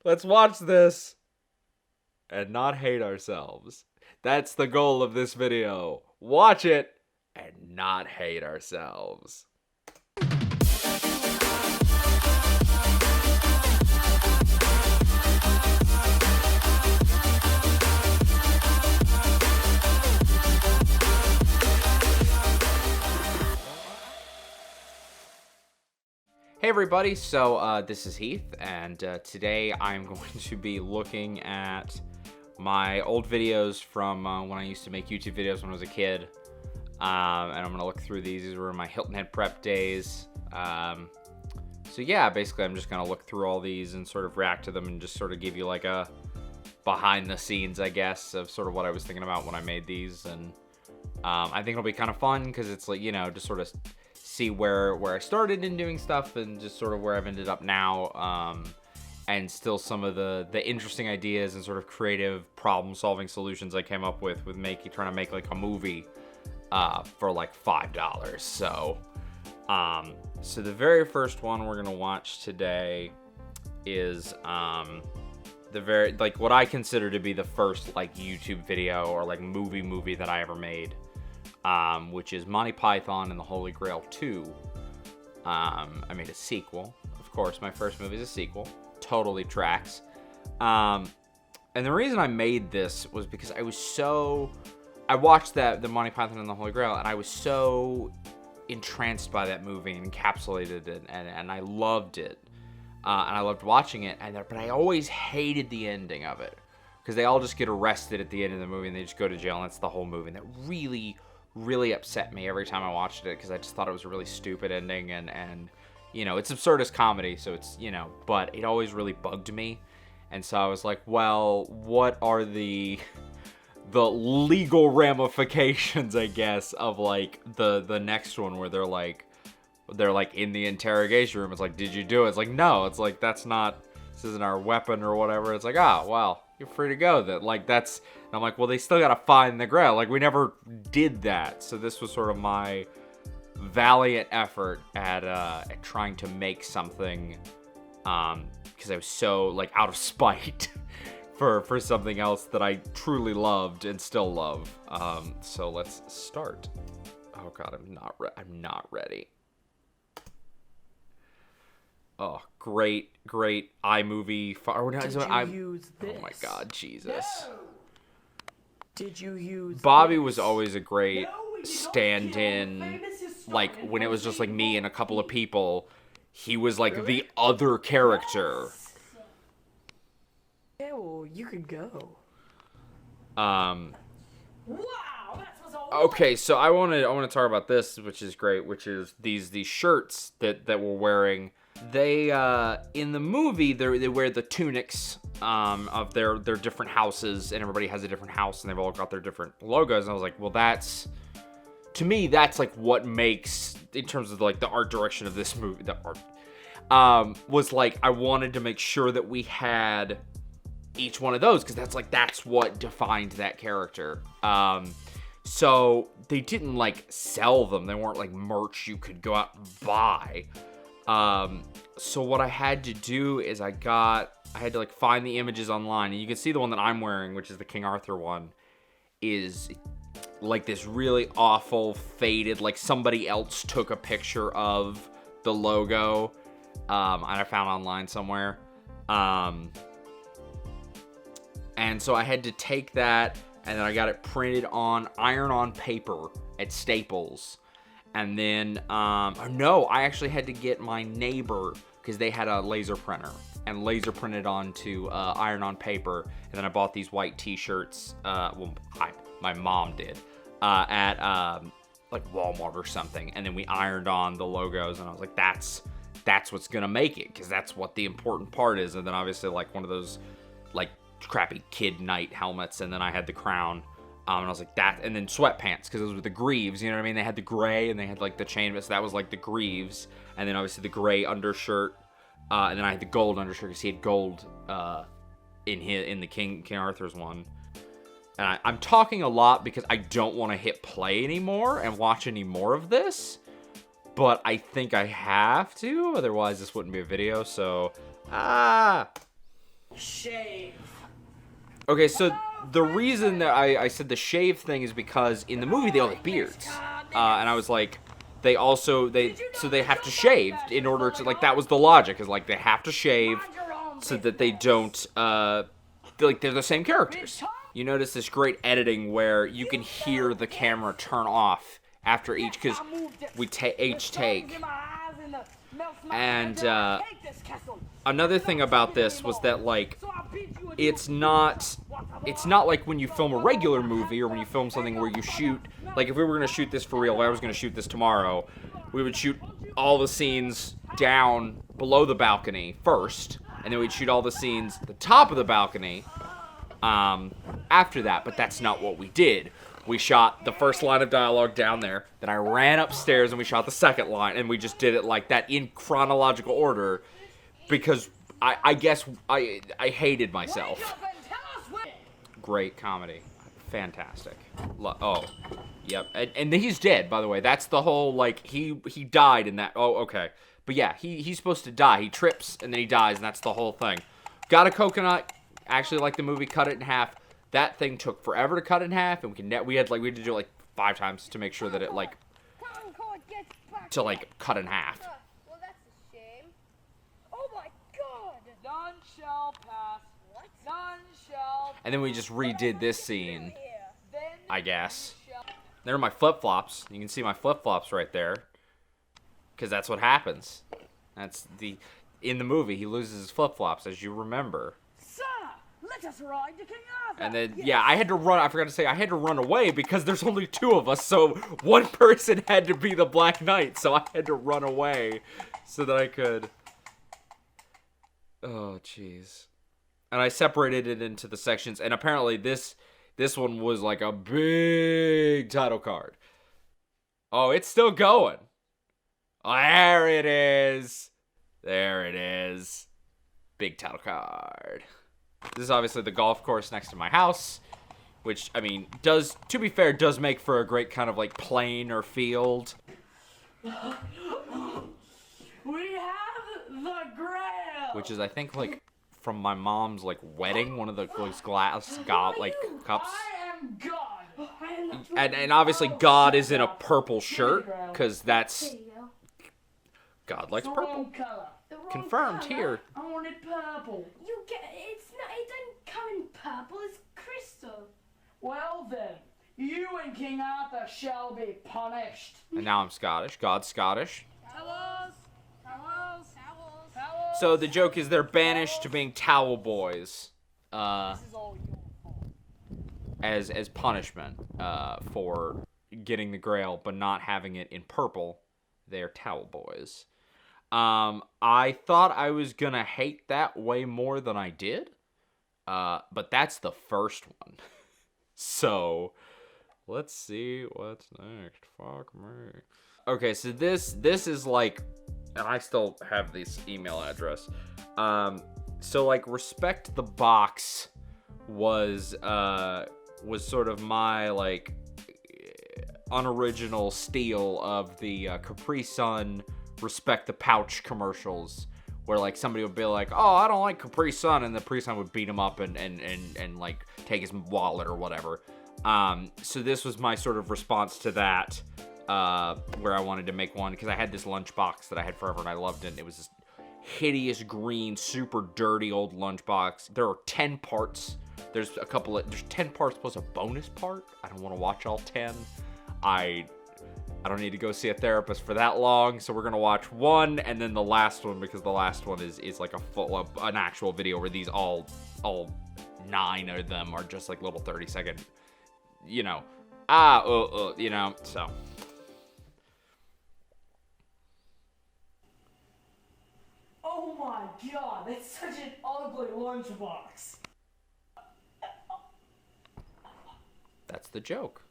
Let's watch this and not hate ourselves. That's the goal of this video. Watch it and not hate ourselves. Hey everybody, so this is Heath, and today I'm going to be looking at my old videos from when I used to make YouTube videos when I was a kid, and I'm going to look through these. These were my Hilton Head prep days, so yeah, basically I'm just going to look through all these and sort of react to them and just sort of give you like a behind the scenes, I guess, of sort of what I was thinking about when I made these, and I think it'll be kind of fun because it's like, you know, just sort of see where I started in doing stuff and just sort of where I've ended up now, and still some of the interesting ideas and sort of creative problem-solving solutions I came up with trying to make like a movie for like $5. So the very first one we're gonna watch today is what I consider to be the first like YouTube video or like movie that I ever made. Which is Monty Python and the Holy Grail 2. I made a sequel. Of course, my first movie is a sequel. Totally tracks. And the reason I made this was because I watched the Monty Python and the Holy Grail, and I was so entranced by that movie and encapsulated it, and I loved it. And I loved watching it, but I always hated the ending of it. Because they all just get arrested at the end of the movie, and they just go to jail, and that's the whole movie. And that really upset me every time I watched it, because I just thought it was a really stupid ending, and you know, it's absurdist comedy, so it's, you know, but it always really bugged me. And so I was like, well, what are the legal ramifications, I guess, of like the next one where they're like in the interrogation room. It's like, did you do it? It's like, no. It's like, this isn't our weapon or whatever. It's like, well, you're free to go then. Like, and I'm like, well, they still gotta find the grail. Like, we never did that. So this was sort of my valiant effort at trying to make something, because I was so like out of spite for something else that I truly loved and still love. So let's start. Oh God, I'm not ready. Oh, great iMovie. Did you use this? Oh my God, Jesus. No. Did you use Bobby this? was always a great stand-in, like, when it was just, like, me and a couple of people, he was, like, the other character. Yeah, well, you could go. Wow, okay, so I want to talk about this, which is great, which is these shirts that we're wearing. They in the movie they wear the tunics of their different houses, and everybody has a different house, and they've all got their different logos. And I was like, well, to me that's like what makes, in terms of like the art direction of this movie, the art was like, I wanted to make sure that we had each one of those, because that's what defined that character. So they didn't like sell them. They weren't like merch you could go out and buy. So what I had to do is I had to like find the images online, and you can see the one that I'm wearing, which is the King Arthur one, is like this really awful faded, like somebody else took a picture of the logo, and I found online somewhere. And so I had to take that, and then I got it printed on iron-on paper at Staples. And then, I actually had to get my neighbor, because they had a laser printer, and laser printed onto iron-on paper. And then I bought these white t-shirts, my mom did, at like Walmart or something. And then we ironed on the logos, and I was like, that's what's gonna make it, because that's what the important part is. And then obviously like one of those like crappy kid knight helmets, and then I had the crown. And I was like, that, and then sweatpants, because those were the greaves, you know what I mean? They had the gray, and they had, like, the chain, so that was, like, the greaves, and then, obviously, the gray undershirt, and then I had the gold undershirt, because he had gold, in the King Arthur's one. And I'm talking a lot because I don't want to hit play anymore and watch any more of this, but I think I have to, otherwise this wouldn't be a video, so, Shave. Okay, so the reason that I said the shave thing is because in the movie they all have beards, and I was like, they have to shave in order to, like, that was the logic, is like they have to shave so that they don't they're the same characters. You notice this great editing where you can hear the camera turn off after each, because we each take. And another thing about this was that, like, it's not like when you film a regular movie or when you film something where you shoot, like, if we were going to shoot this for real, I was going to shoot this tomorrow, we would shoot all the scenes down below the balcony first, and then we'd shoot all the scenes at the top of the balcony after that. But that's not what we did. We shot the first line of dialogue down there, then I ran upstairs and we shot the second line, and we just did it like that in chronological order, because I guess I hated myself. Great comedy. Fantastic. Oh, yep. And he's dead, by the way. That's the whole, like, he died in that. Oh, okay. But yeah, he's supposed to die. He trips and then he dies, and that's the whole thing. Got a coconut. Actually, like the movie, cut it in half. That thing took forever to cut in half, and we had to do it like 5 times to make sure that it, like, to, like, cut in half. Well, that's a shame. Oh my God! None shall pass. What? None shall. And then we just redid this scene, Here. I guess. There are my flip-flops. You can see my flip-flops right there, because that's what happens. In the movie, he loses his flip-flops, as you remember. Sir, let us ride to King Arthur. And then, yeah, I had to run. I forgot to say, I had to run away because there's only 2 of us, so one person had to be the Black Knight, so I had to run away so that I could. Oh, jeez. And I separated it into the sections, and apparently this one was like a big title card. Oh, it's still going. Oh, there it is. There it is. Big title card. This is obviously the golf course next to my house, which, I mean, to be fair, does make for a great kind of, like, plain or field. We have the Grail. Which is, I think, like, from my mom's, like, wedding, one of those glass, like, cups. I am God. And obviously God is in a purple shirt, because that's... God likes purple. Color. Confirmed here. I want it purple. It doesn't come in purple, it's crystal. Well then, you and King Arthur shall be punished. And now I'm Scottish. God's Scottish. Towels. Towels. Towels. Towels. So the joke is they're banished to being towel boys. This is all your fault. As punishment for getting the Grail, but not having it in purple. They're towel boys. I thought I was gonna hate that way more than I did. But that's the first one. So, let's see what's next. Fuck me. Okay, so this is like, and I still have this email address. So like, Respect the Box was sort of my, like, unoriginal steal of the Capri Sun Respect the Pouch commercials, where, like, somebody would be like, oh, I don't like Capri Sun, and the Capri Sun would beat him up and like, take his wallet or whatever. So this was my sort of response to that, where I wanted to make one, because I had this lunchbox that I had forever, and I loved it. It was this hideous green, super dirty old lunchbox. There are 10 parts. There's 10 parts plus a bonus part. I don't want to watch all 10. I don't need to go see a therapist for that long, so we're gonna watch one and then the last one, because the last one is like an actual video where these all 9 of them are just like little 30-second, you know, you know, so. Oh my God, that's such an ugly lunchbox. That's the joke.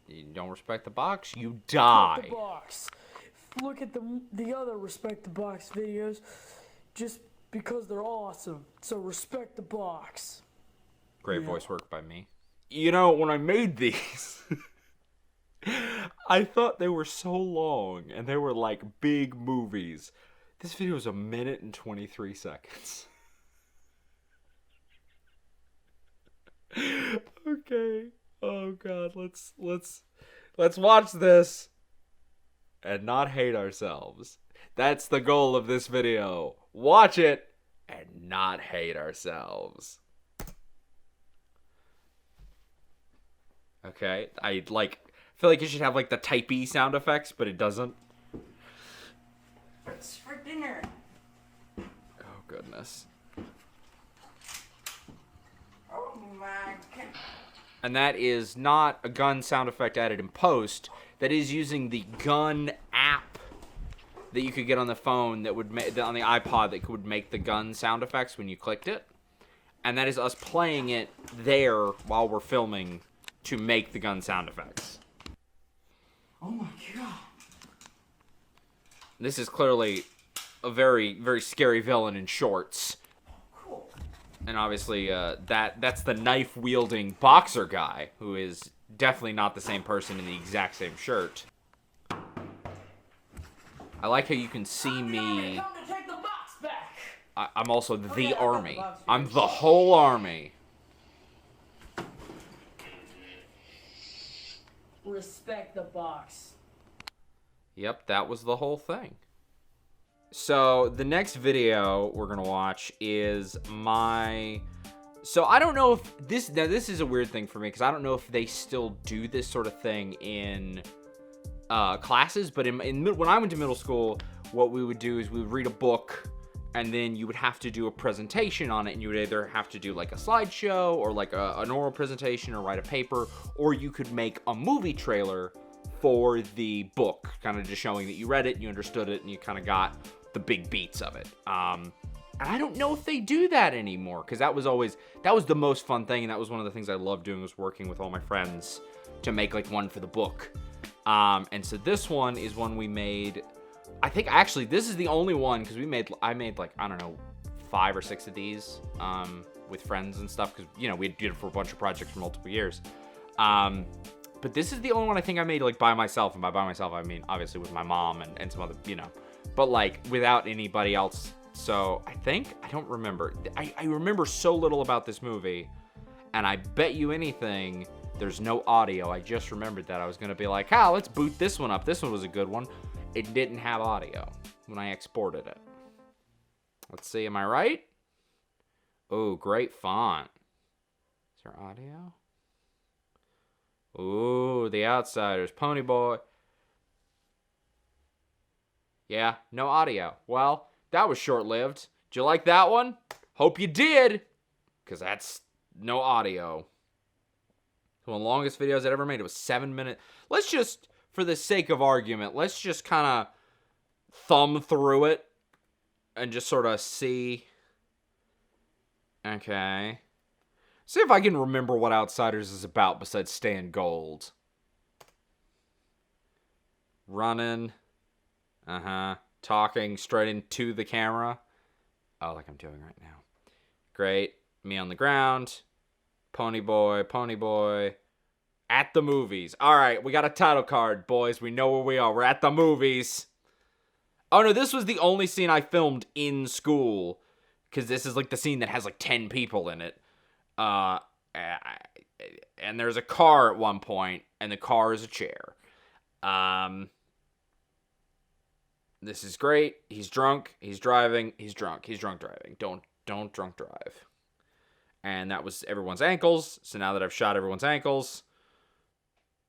You don't respect the box, you die. Respect the box. Look at the other Respect the Box videos, just because they're awesome. So respect the box. Great voice work by me. You know, when I made these, I thought they were so long, and they were like big movies. This video is 1 minute and 23 seconds. Okay. Oh God, let's watch this and not hate ourselves. That's the goal of this video. Watch it and not hate ourselves. Okay, I feel like it should have like the typey sound effects, but it doesn't. What's for dinner? Oh goodness. Oh my god. And that is not a gun sound effect added in post. That is using the gun app that you could get on the phone that would on the iPod that would make the gun sound effects when you clicked it. And that is us playing it there while we're filming to make the gun sound effects. Oh my god. This is clearly a very, very scary villain in shorts. Cool. And obviously, that's the knife-wielding boxer guy, who is definitely not the same person in the exact same shirt. I like how you can see me. Come to take the box back. I'm also the yeah, army. the box I'm here. the whole army. Respect the box. Yep, that was the whole thing. So the next video we're gonna watch is my. So I don't know if this. Now this is a weird thing for me because I don't know if they still do this sort of thing in classes. But when I went to middle school, what we would do is we would read a book, and then you would have to do a presentation on it, and you would either have to do like a slideshow or like an oral presentation or write a paper, or you could make a movie trailer for the book, kind of just showing that you read it, you understood it, and you kind of got the big beats of it. And I don't know if they do that anymore, because that was the most fun thing, and that was one of the things I loved doing, was working with all my friends to make like one for the book. And so this one is one we made. I think actually this is the only one, because I made like, I don't know, 5 or 6 of these with friends and stuff, because we did it for a bunch of projects for multiple years. But this is the only one I think I made like by myself, and by myself I mean obviously with my mom and some other, but like without anybody else. So I don't remember. I remember so little about this movie, and I bet you anything there's no audio. I just remembered that. I was gonna be like, let's boot this one up. This one was a good one. It didn't have audio when I exported it. Let's see, am I right? Oh, great font. Is there audio? Ooh, The Outsiders, Pony Boy. Yeah, no audio. Well, that was short-lived. Did you like that one? Hope you did, because that's no audio. One of the longest videos I ever made. It was 7 minutes. Let's just, for the sake of argument, let's just kind of thumb through it and just sort of see. Okay. See if I can remember what Outsiders is about besides Stan Gold. Running. Talking straight into the camera. Oh, like I'm doing right now. Great. Me on the ground. Pony Boy. At the movies. Alright, we got a title card, boys. We know where we are. We're at the movies. Oh no, this was the only scene I filmed in school, because this is like the scene that has like 10 people in it. And there's a car at one point, and the car is a chair. This is great. He's drunk. He's driving. He's drunk. He's drunk driving. Don't drunk drive. And that was everyone's ankles. So now that I've shot everyone's ankles,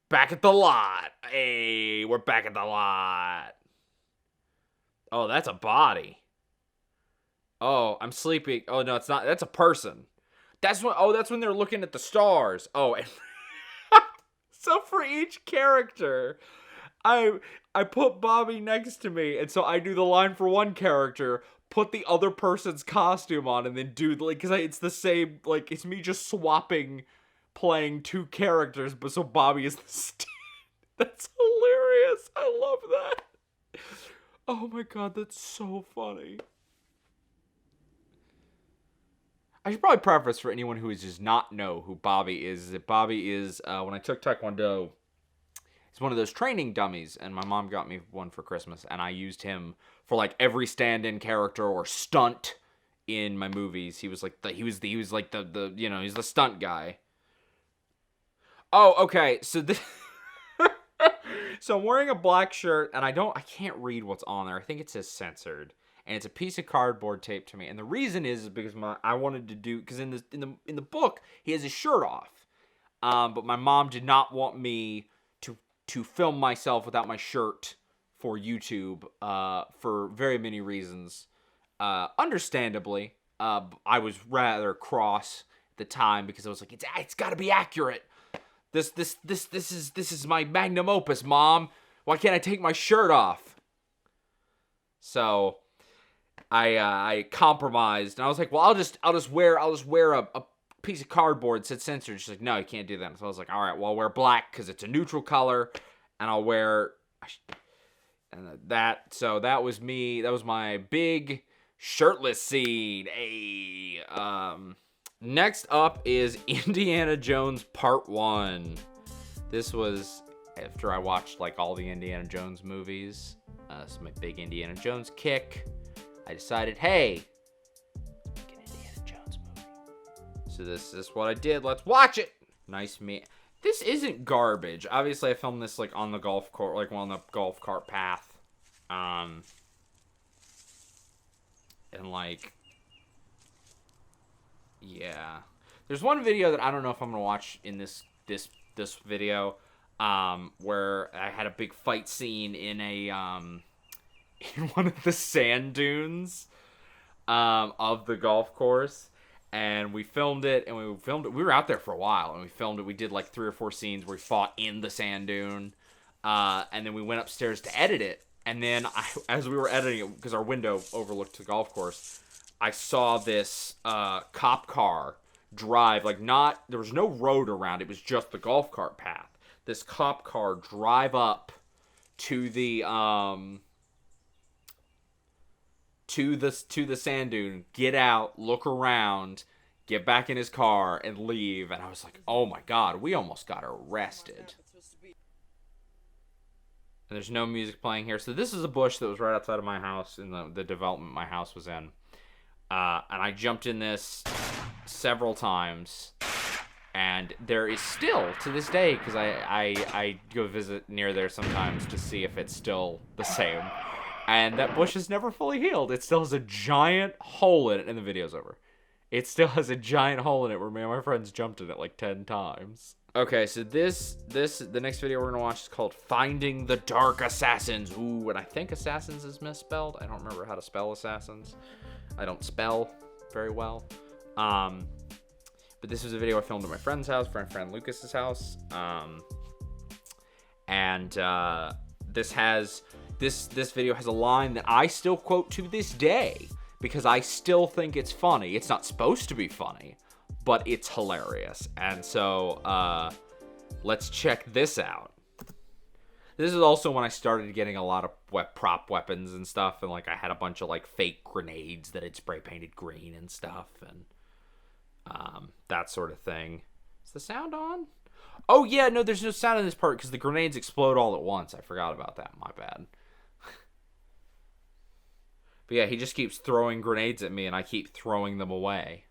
back at the lot. Hey, we're back at the lot. Oh, that's a body. Oh, I'm sleeping. Oh no, it's not. That's a person. That's when they're looking at the stars. Oh, and so for each character, I put Bobby next to me, and so I do the line for one character, put the other person's costume on, and then do because it's the same. Like, it's me just swapping, playing 2 characters, but so Bobby is the That's hilarious. I love that. Oh my god, that's so funny. I should probably preface for anyone who does not know who Bobby is, that Bobby is, when I took Taekwondo, he's one of those training dummies, and my mom got me one for Christmas, and I used him for like every stand-in character or stunt in my movies. He was like he's the stunt guy. Oh, okay. So this. So I'm wearing a black shirt, and I can't read what's on there. I think it says censored, and it's a piece of cardboard taped to me. And the reason is because I wanted to do, because in the book he has his shirt off, but my mom did not want me to film myself without my shirt for YouTube, for very many reasons. Understandably, I was rather cross at the time because I was like, it's got to be accurate. This is my magnum opus, Mom. Why can't I take my shirt off? So I compromised, and I was like, well, I'll just wear a piece of cardboard that said censored. She's like, no, you can't do that. So I was like, all right, well, I'll wear black because it's a neutral color, and I'll wear that. So that was me. That was my big shirtless scene. Next up is Indiana Jones Part 1. This was after I watched like all the Indiana Jones movies. This is my big Indiana Jones kick. I decided, hey, let's make an Indiana Jones movie. So this is what I did. Let's watch it. Nice me. This isn't garbage. Obviously, I filmed this like on the golf course, like on the golf cart path. And like, yeah. There's one video that I don't know if I'm gonna watch in this video, where I had a big fight scene in a in one of the sand dunes of the golf course, and we filmed it. We were out there for a while, and we filmed it. We did like 3 or 4 scenes where we fought in the sand dune, and then we went upstairs to edit it. And then as we were editing it, because our window overlooked the golf course, I saw this cop car drive, there was no road around, it was just the golf cart path. This cop car drive up to the sand dune, get out, look around, get back in his car, and leave. And I was like, oh my god, we almost got arrested. And there's no music playing here. So this is a bush that was right outside of my house, in the development my house was in. And I jumped in this several times, and there is still, to this day, because I go visit near there sometimes to see if it's still the same, and that bush is never fully healed. It still has a giant hole in it, and the video's over. It still has a giant hole in it where me and my friends jumped in it like 10 times. Okay, so the next video we're gonna watch is called Finding the Dark Assassins. Ooh, and I think assassins is misspelled. I don't remember how to spell assassins. I don't spell very well. But this was a video I filmed at my friend's house, my friend Lucas's house. This video has a line that I still quote to this day because I still think it's funny. It's not supposed to be funny, but it's hilarious. And so let's check this out. This is also when I started getting a lot of prop weapons and stuff, and like I had a bunch of like fake grenades that had spray painted green and stuff, and that sort of thing. Is the sound on? Oh yeah, no, there's no sound in this part because the grenades explode all at once. I forgot about that. My bad. But yeah, he just keeps throwing grenades at me, and I keep throwing them away.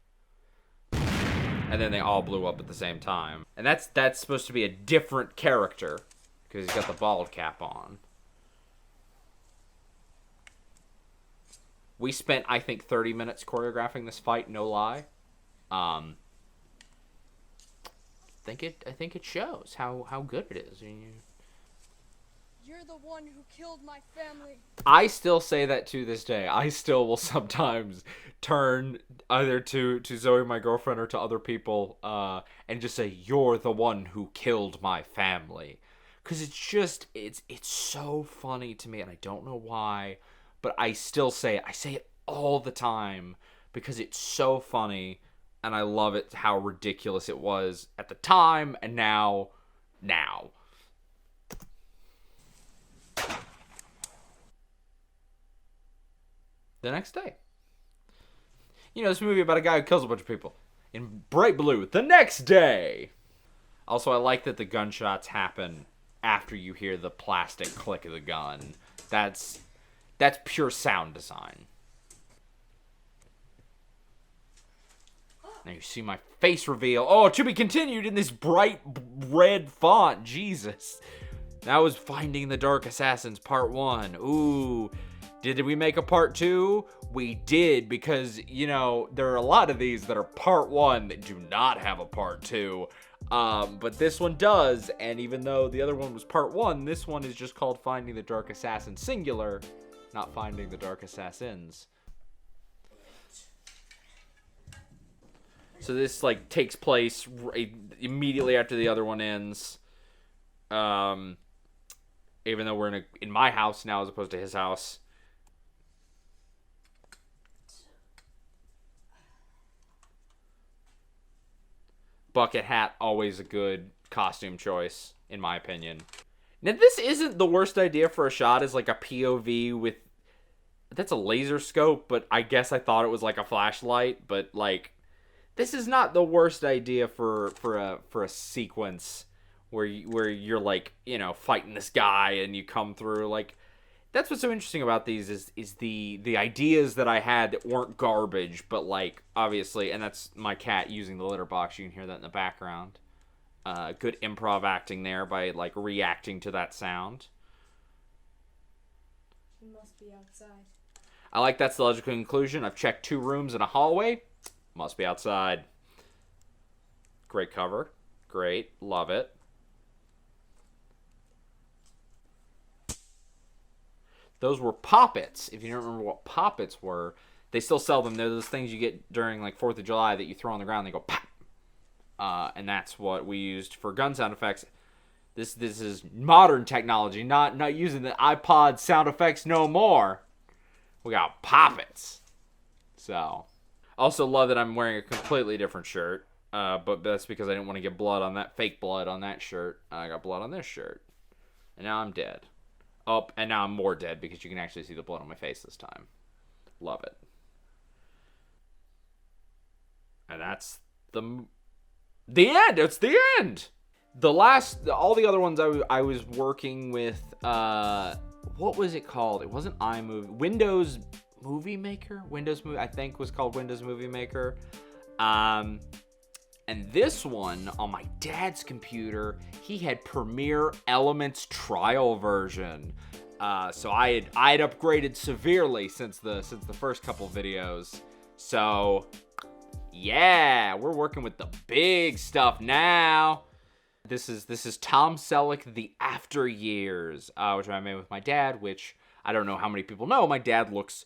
And then they all blew up at the same time. And that's supposed to be a different character because he's got the bald cap on. We spent, I think, 30 minutes choreographing this fight, no lie. I think it shows how good it is. You're the one who killed my family. I still say that to this day. I still will sometimes turn either to Zoe, my girlfriend, or to other people, and just say, "You're the one who killed my family," because it's so funny to me, and I don't know why, but I still say it. I say it all the time because it's so funny, and I love it how ridiculous it was at the time, and now. The next day. You know, this movie about a guy who kills a bunch of people. In bright blue, the next day. Also, I like that the gunshots happen after you hear the plastic click of the gun. That's pure sound design. Now you see my face reveal. Oh, to be continued in this bright red font. Jesus. That was Finding the Dark Assassins Part 1. Ooh. Did we make a Part 2? We did, because, you know, there are a lot of these that are Part 1 that do not have a Part 2. But this one does, and even though the other one was Part 1, this one is just called Finding the Dark Assassin singular, not Finding the Dark Assassins. So this, like, takes place immediately after the other one ends. Even though we're in my house now as opposed to his house. Bucket hat, always a good costume choice, in my opinion. Now, this isn't the worst idea for a shot, as like a POV with... That's a laser scope, but I guess I thought it was like a flashlight, but like... This is not the worst idea for a sequence where you're like, you know, fighting this guy and you come through. Like, that's what's so interesting about these is the ideas that I had that weren't garbage, but like, obviously, and that's my cat using the litter box. You can hear that in the background. Good improv acting there by like reacting to that sound. He must be outside. I like that's the logical conclusion. I've checked 2 rooms and a hallway. Must be outside. Great cover. Great. Love it. Those were poppets. If you don't remember what poppets were, they still sell them. They're those things you get during like 4th of July that you throw on the ground and they go pop. And that's what we used for gun sound effects. This is modern technology, not using the iPod sound effects no more. We got poppets. So... Also love that I'm wearing a completely different shirt, but that's because I didn't want to get blood on that, fake blood on that shirt. I got blood on this shirt, and now I'm dead. Oh, and now I'm more dead because you can actually see the blood on my face this time. Love it. And that's the end. It's the end. All the other ones I was working with, what was it called? It wasn't iMovie. Windows Movie Maker? I think was called Windows Movie Maker. And this one, on my dad's computer, he had Premiere Elements trial version. So I had upgraded severely since the first couple videos. So yeah, we're working with the big stuff now. This is Tom Selleck, The After Years, which I made with my dad, which I don't know how many people know. My dad looks,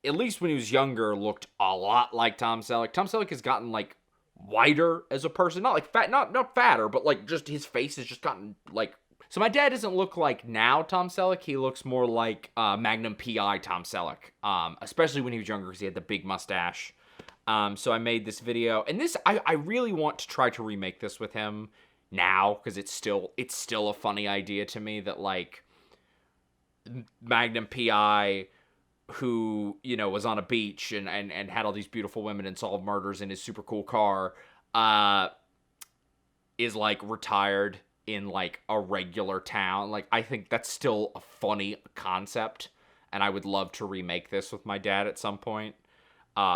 at least when he was younger, looked a lot like Tom Selleck. Tom Selleck has gotten, like, whiter as a person. Not, like, fat, not fatter, but, like, just his face has just gotten, like... So my dad doesn't look like now Tom Selleck. He looks more like Magnum P.I. Tom Selleck. Especially when he was younger because he had the big mustache. So I made this video. And this, I really want to try to remake this with him now because it's still a funny idea to me that, like, Magnum P.I., who, you know, was on a beach and had all these beautiful women and solved murders in his super cool car, is, like, retired in, like, a regular town. Like, I think that's still a funny concept, and I would love to remake this with my dad at some point,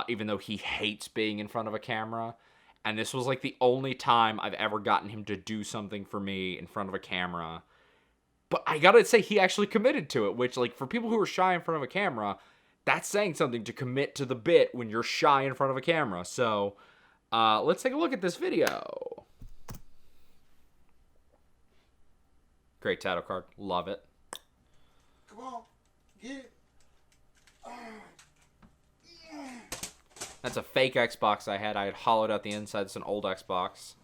even though he hates being in front of a camera. And this was, like, the only time I've ever gotten him to do something for me in front of a camera. But I gotta say, he actually committed to it, which, like, for people who are shy in front of a camera, that's saying something, to commit to the bit when you're shy in front of a camera. So, let's take a look at this video. Great title card. Love it. Come on. Get it. That's a fake Xbox I had. I had hollowed out the inside. It's an old Xbox.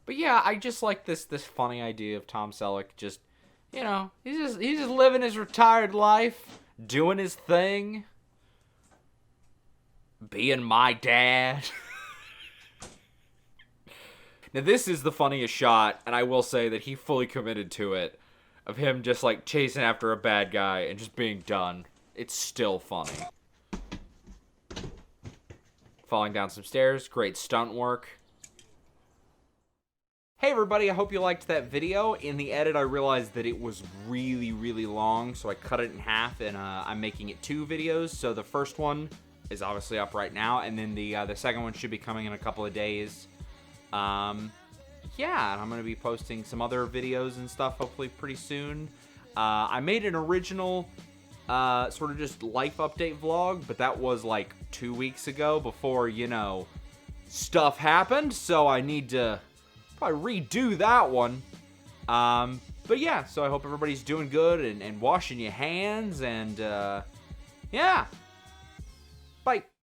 But yeah, I just like this funny idea of Tom Selleck just, you know, he's just living his retired life, doing his thing, being my dad. Now this is the funniest shot, and I will say that he fully committed to it, of him just like chasing after a bad guy and just being done. It's still funny. Falling down some stairs, great stunt work. Hey everybody, I hope you liked that video. In the edit, I realized that it was really, really long, so I cut it in half, and I'm making it 2 videos. So the first one, is obviously up right now, and then the second one should be coming in a couple of days. Yeah, and I'm going to be posting some other videos and stuff hopefully pretty soon. I made an original sort of just life update vlog, but that was like 2 weeks ago before, you know, stuff happened, so I need to probably redo that one. But yeah, so I hope everybody's doing good and washing your hands, and yeah.